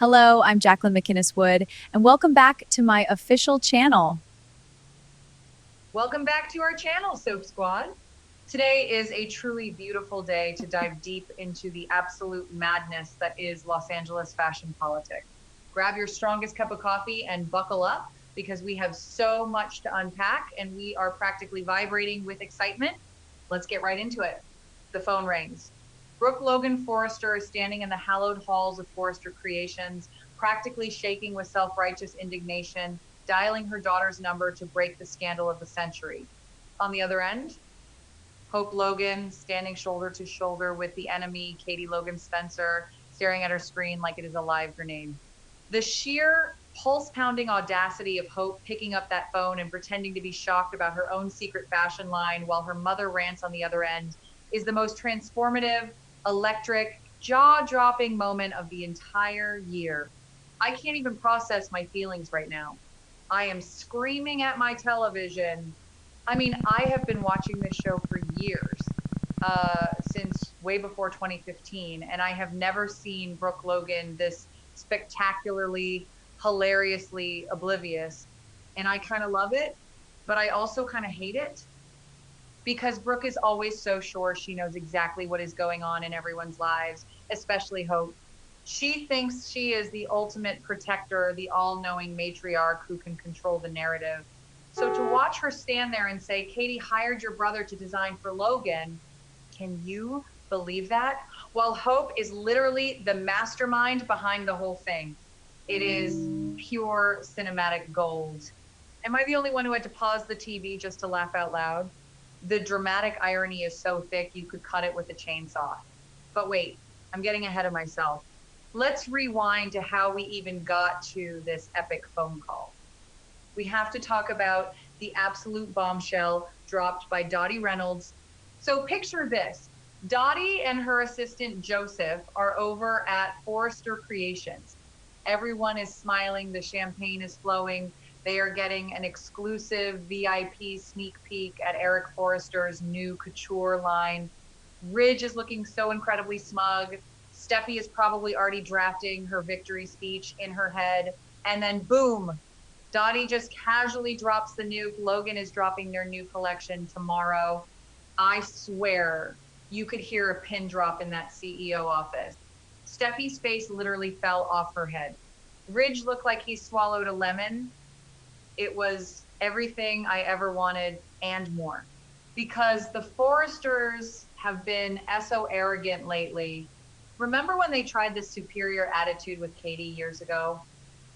Hello, I'm Jacqueline McInnes Wood, and welcome back to my official channel. Welcome back to our channel, Soap Squad. Today is a truly beautiful day to dive deep into the absolute madness that is Los Angeles fashion politics. Grab your strongest cup of coffee and buckle up because we have so much to unpack and we are practically vibrating with excitement. Let's get right into it. The phone rings. Brooke Logan Forrester is standing in the hallowed halls of Forrester Creations, practically shaking with self-righteous indignation, dialing her daughter's number to break the scandal of the century. On the other end, Hope Logan standing shoulder to shoulder with the enemy, Katie Logan Spencer, staring at her screen like it is a live grenade. The sheer pulse pounding audacity of Hope picking up that phone and pretending to be shocked about her own secret fashion line while her mother rants on the other end is the most transformative, electric, jaw dropping moment of the entire year. I can't even process my feelings right now. I am screaming at my television. I mean, I have been watching this show for years, since way before 2015, and I have never seen Brooke Logan this spectacularly, hilariously oblivious. And I kind of love it, but I also kind of hate it because Brooke is always so sure she knows exactly what is going on in everyone's lives, especially Hope. She thinks she is the ultimate protector, the all knowing matriarch who can control the narrative. So to watch her stand there and say, Katie hired your brother to design for Logan, can you believe that? While Hope is literally the mastermind behind the whole thing, it is pure cinematic gold. Am I the only one who had to pause the TV just to laugh out loud? The dramatic irony is so thick you could cut it with a chainsaw. But wait, I'm getting ahead of myself. Let's rewind to how we even got to this epic phone call. We have to talk about the absolute bombshell dropped by Dottie Reynolds. So picture this. Dottie and her assistant Joseph are over at Forrester Creations. Everyone is smiling, the champagne is flowing. They are getting an exclusive VIP sneak peek at Eric Forrester's new couture line. Ridge is looking so incredibly smug. Steffi is probably already drafting her victory speech in her head. And then boom, Dottie just casually drops the nuke. Logan is dropping their new collection tomorrow. I swear you could hear a pin drop in that CEO office. Steffi's face literally fell off her head. Ridge looked like he swallowed a lemon. It was everything I ever wanted and more. Because the Forresters have been so arrogant lately. Remember when they tried this superior attitude with Katie years ago?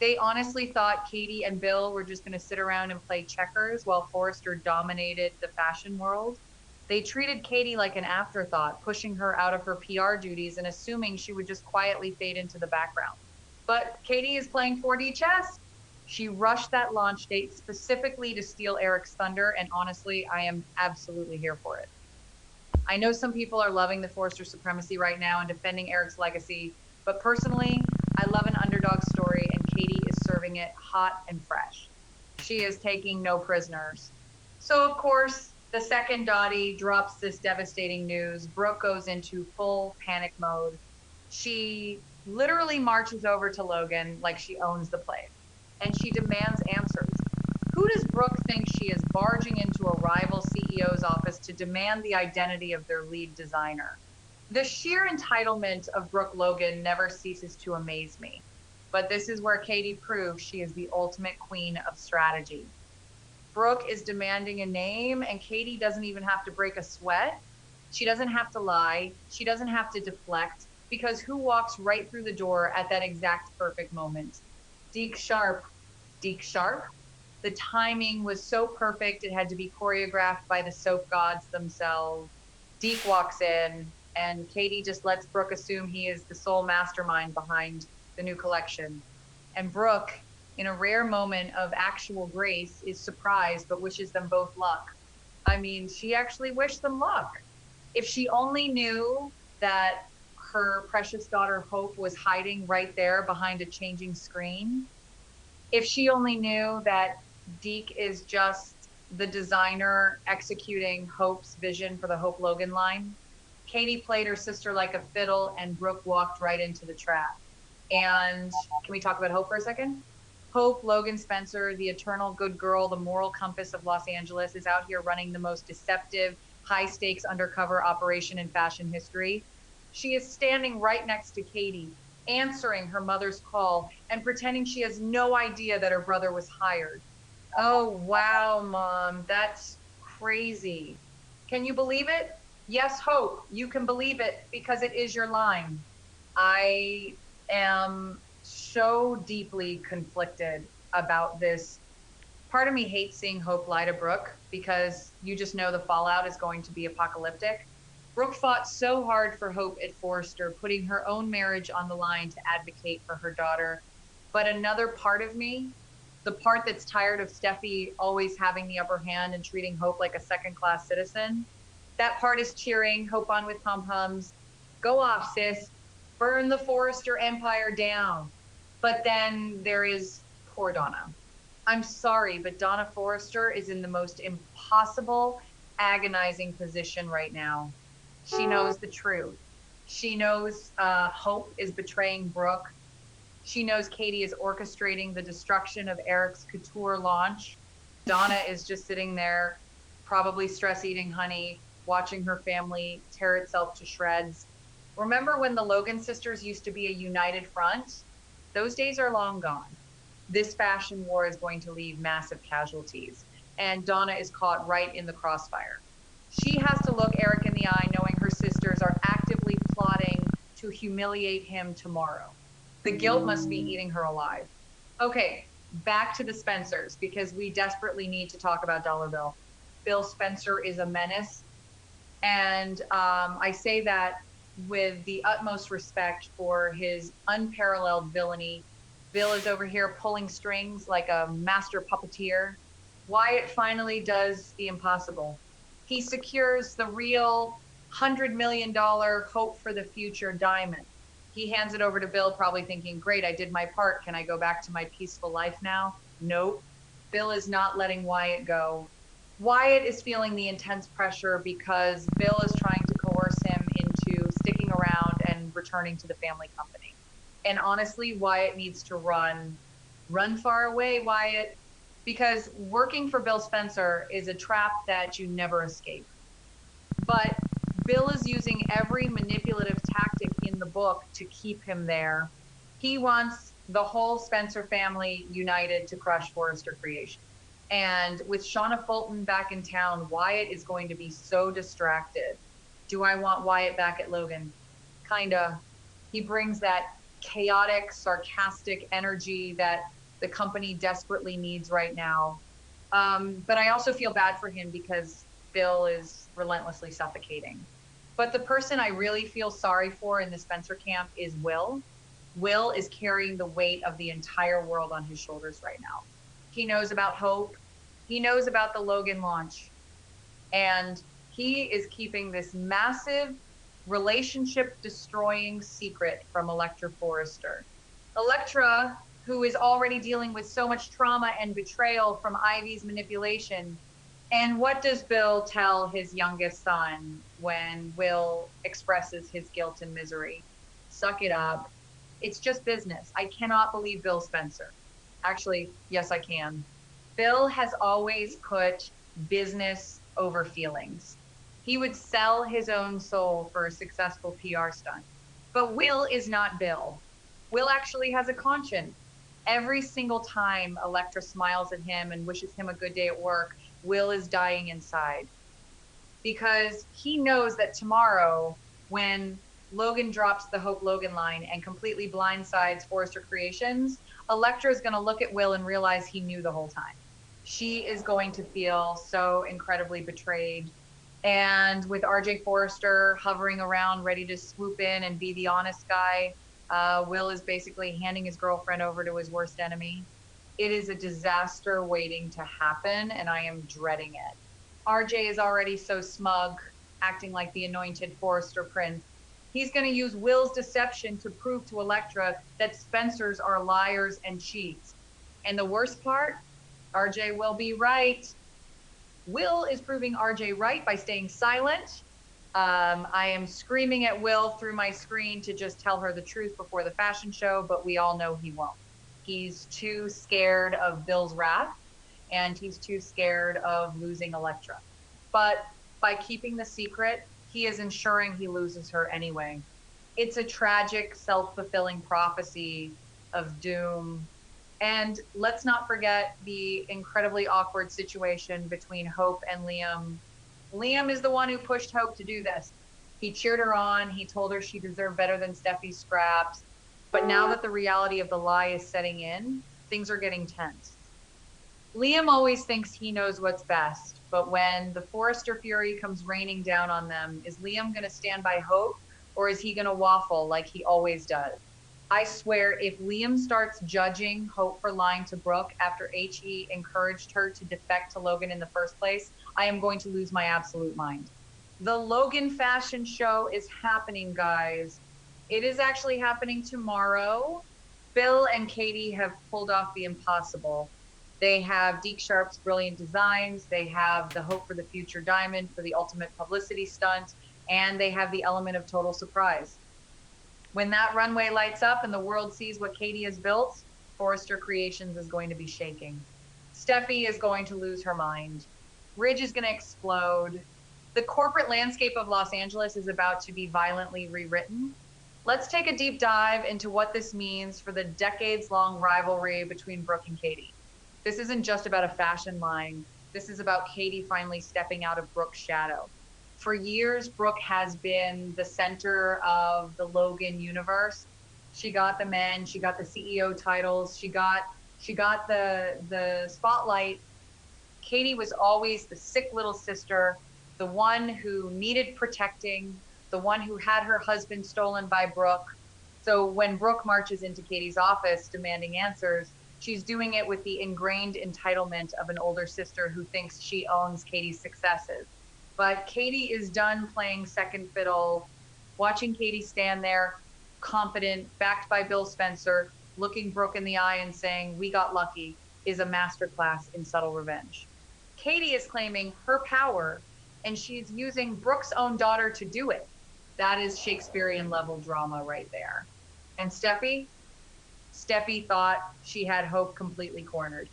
They honestly thought Katie and Bill were just going to sit around and play checkers while Forrester dominated the fashion world. They treated Katie like an afterthought, pushing her out of her PR duties and assuming she would just quietly fade into the background. But Katie is playing 4D chess. She rushed that launch date specifically to steal Eric's thunder, and honestly, I am absolutely here for it. I know some people are loving the Forrester supremacy right now and defending Eric's legacy, but personally, I love an underdog story, and Katie is serving it hot and fresh. She is taking no prisoners. So, of course, the second Dottie drops this devastating news, Brooke goes into full panic mode. She literally marches over to Logan like she owns the place, and she demands answers. Who does Brooke think she is barging into a rival CEO's office to demand the identity of their lead designer? The sheer entitlement of Brooke Logan never ceases to amaze me. But this is where Katie proves she is the ultimate queen of strategy. Brooke is demanding a name, and Katie doesn't even have to break a sweat. She doesn't have to lie. She doesn't have to deflect, because who walks right through the door at that exact perfect moment? Deke Sharp. Deke Sharp? The timing was so perfect, it had to be choreographed by the soap gods themselves. Deke walks in, and Katie just lets Brooke assume he is the sole mastermind behind the new collection. And Brooke, in a rare moment of actual grace, is surprised but wishes them both luck. I mean, she actually wished them luck. If she only knew that her precious daughter Hope was hiding right there behind a changing screen, if she only knew that Deke is just the designer executing Hope's vision for the Hope Logan line. Katie played her sister like a fiddle, and Brooke walked right into the trap. And can we talk about Hope for a second? Hope Logan Spencer, the eternal good girl, the moral compass of Los Angeles, is out here running the most deceptive, high stakes undercover operation in fashion history. She is standing right next to Katie, answering her mother's call and pretending she has no idea that her brother was hired. Oh, wow, Mom, that's crazy. Can you believe it? Yes, Hope, you can believe it because it is your line. I am so deeply conflicted about this. Part of me hates seeing Hope lie to Brooke because you just know the fallout is going to be apocalyptic. Brooke fought so hard for Hope at Forrester, putting her own marriage on the line to advocate for her daughter. But another part of me, the part that's tired of Steffi always having the upper hand and treating Hope like a second class citizen, that part is cheering Hope on with pom poms. Go off, sis. Burn the Forrester empire down. But then there is poor Donna. I'm sorry, but Donna Forrester is in the most impossible, agonizing position right now. She knows the truth. She knows Hope is betraying Brooke. She knows Katie is orchestrating the destruction of Eric's couture launch. Donna is just sitting there, probably stress eating honey, watching her family tear itself to shreds. Remember when the Logan sisters used to be a united front? Those days are long gone. This fashion war is going to leave massive casualties, and Donna is caught right in the crossfire. She has to look Eric in the eye, knowing her sisters are actively plotting to humiliate him tomorrow. The guilt must be eating her alive. Okay, back to the Spencers, because we desperately need to talk about Dollar Bill. Bill Spencer is a menace. And I say that with the utmost respect for his unparalleled villainy. Bill is over here pulling strings like a master puppeteer. Wyatt finally does the impossible. He secures the real $100 million hope for the future diamond. He hands it over to Bill, probably thinking, great, I did my part. Can I go back to my peaceful life now? Nope. Bill is not letting Wyatt go. Wyatt is feeling the intense pressure because Bill is trying to coerce him into sticking around and returning to the family company. And honestly, Wyatt needs to run. Run far away, Wyatt, because working for Bill Spencer is a trap that you never escape. But Bill is using every manipulative tactic in the book to keep him there. He wants the whole Spencer family united to crush Forrester Creation. And with Shauna Fulton back in town, Wyatt is going to be so distracted. Do I want Wyatt back at Logan? Kinda. He brings that chaotic, sarcastic energy that the company desperately needs right now. But I also feel bad for him because Bill is relentlessly suffocating. But the person I really feel sorry for in the Spencer camp is Will. Will is carrying the weight of the entire world on his shoulders right now. He knows about Hope. He knows about the Logan launch. And he is keeping this massive relationship destroying secret from Electra Forrester. Electra, who is already dealing with so much trauma and betrayal from Ivy's manipulation. And what does Bill tell his youngest son when Will expresses his guilt and misery? Suck it up. It's just business. I cannot believe Bill Spencer. Actually, yes, I can. Bill has always put business over feelings. He would sell his own soul for a successful PR stunt. But Will is not Bill. Will actually has a conscience. Every single time Electra smiles at him and wishes him a good day at work, Will is dying inside. Because he knows that tomorrow, when Logan drops the Hope Logan line and completely blindsides Forrester Creations, Electra is going to look at Will and realize he knew the whole time. She is going to feel so incredibly betrayed. And with RJ Forrester hovering around, ready to swoop in and be the honest guy, Will is basically handing his girlfriend over to his worst enemy. It is a disaster waiting to happen, and I am dreading it. RJ is already so smug, acting like the anointed Forrester prince. He's going to use Will's deception to prove to Electra that Spencers are liars and cheats. And the worst part, RJ will be right. Will is proving RJ right by staying silent. I am screaming at Will through my screen to just tell her the truth before the fashion show, but we all know he won't. He's too scared of Bill's wrath, and he's too scared of losing Elektra. But by keeping the secret, he is ensuring he loses her anyway. It's a tragic, self-fulfilling prophecy of doom. And let's not forget the incredibly awkward situation between Hope and Liam. Liam is the one who pushed Hope to do this. He cheered her on. He told her she deserved better than Steffi's scraps. But now that the reality of the lie is setting in, things are getting tense. Liam always thinks he knows what's best, but when the Forrester Fury comes raining down on them, is Liam going to stand by Hope, or is he going to waffle like he always does? I swear, if Liam starts judging Hope for lying to Brooke after HE encouraged her to defect to Logan in the first place, I am going to lose my absolute mind. The Logan fashion show is happening, guys. It is actually happening tomorrow. Bill and Katie have pulled off the impossible. They have Deke Sharp's brilliant designs. They have the Hope for the Future diamond for the ultimate publicity stunt. And they have the element of total surprise. When that runway lights up and the world sees what Katie has built, Forrester Creations is going to be shaking. Steffi is going to lose her mind. Ridge is going to explode. The corporate landscape of Los Angeles is about to be violently rewritten. Let's take a deep dive into what this means for the decades-long rivalry between Brooke and Katie. This isn't just about a fashion line. This is about Katie finally stepping out of Brooke's shadow. For years, Brooke has been the center of the Logan universe. She got the men, she got the CEO titles, she got the spotlight. Katie was always the sick little sister, the one who needed protecting, the one who had her husband stolen by Brooke. So when Brooke marches into Katie's office demanding answers, she's doing it with the ingrained entitlement of an older sister who thinks she owns Katie's successes. But Katie is done playing second fiddle. Watching Katie stand there, confident, backed by Bill Spencer, looking Brooke in the eye and saying, "We got lucky," is a masterclass in subtle revenge. Katie is claiming her power, and she's using Brooke's own daughter to do it. That is Shakespearean level drama right there. And Steffi thought she had Hope completely cornered.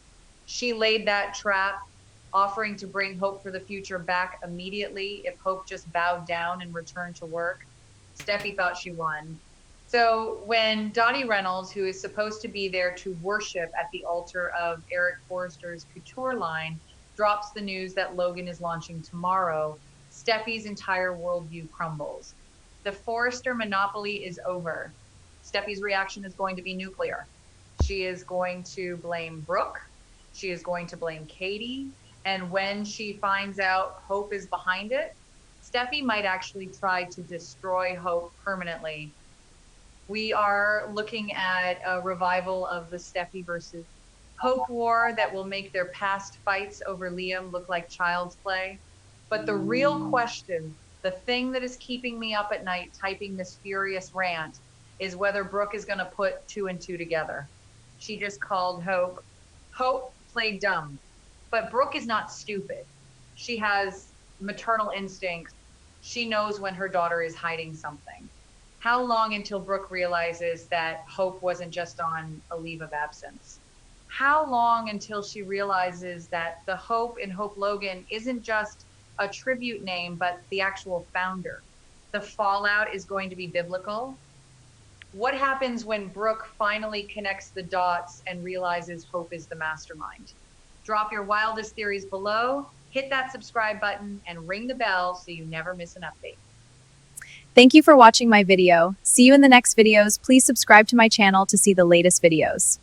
She laid that trap, offering to bring Hope for the Future back immediately if Hope just bowed down and returned to work. Steffi thought she won. So when Dottie Reynolds, who is supposed to be there to worship at the altar of Eric Forrester's couture line, drops the news that Logan is launching tomorrow, Steffi's entire worldview crumbles. The Forrester monopoly is over. Steffi's reaction is going to be nuclear. She is going to blame Brooke. She is going to blame Katie. And when she finds out Hope is behind it, Steffi might actually try to destroy Hope permanently. We are looking at a revival of the Steffi versus Hope war that will make their past fights over Liam look like child's play. But the real question, the thing that is keeping me up at night typing this furious rant, is whether Brooke is going to put two and two together. She just called Hope. Hope played dumb. But Brooke is not stupid. She has maternal instincts. She knows when her daughter is hiding something. How long until Brooke realizes that Hope wasn't just on a leave of absence? How long until she realizes that the Hope in Hope Logan isn't just a tribute name, but the actual founder? The fallout is going to be biblical. What happens when Brooke finally connects the dots and realizes Hope is the mastermind? Drop your wildest theories below, hit that subscribe button, and ring the bell so you never miss an update. Thank you for watching my video. See you in the next videos. Please subscribe to my channel to see the latest videos.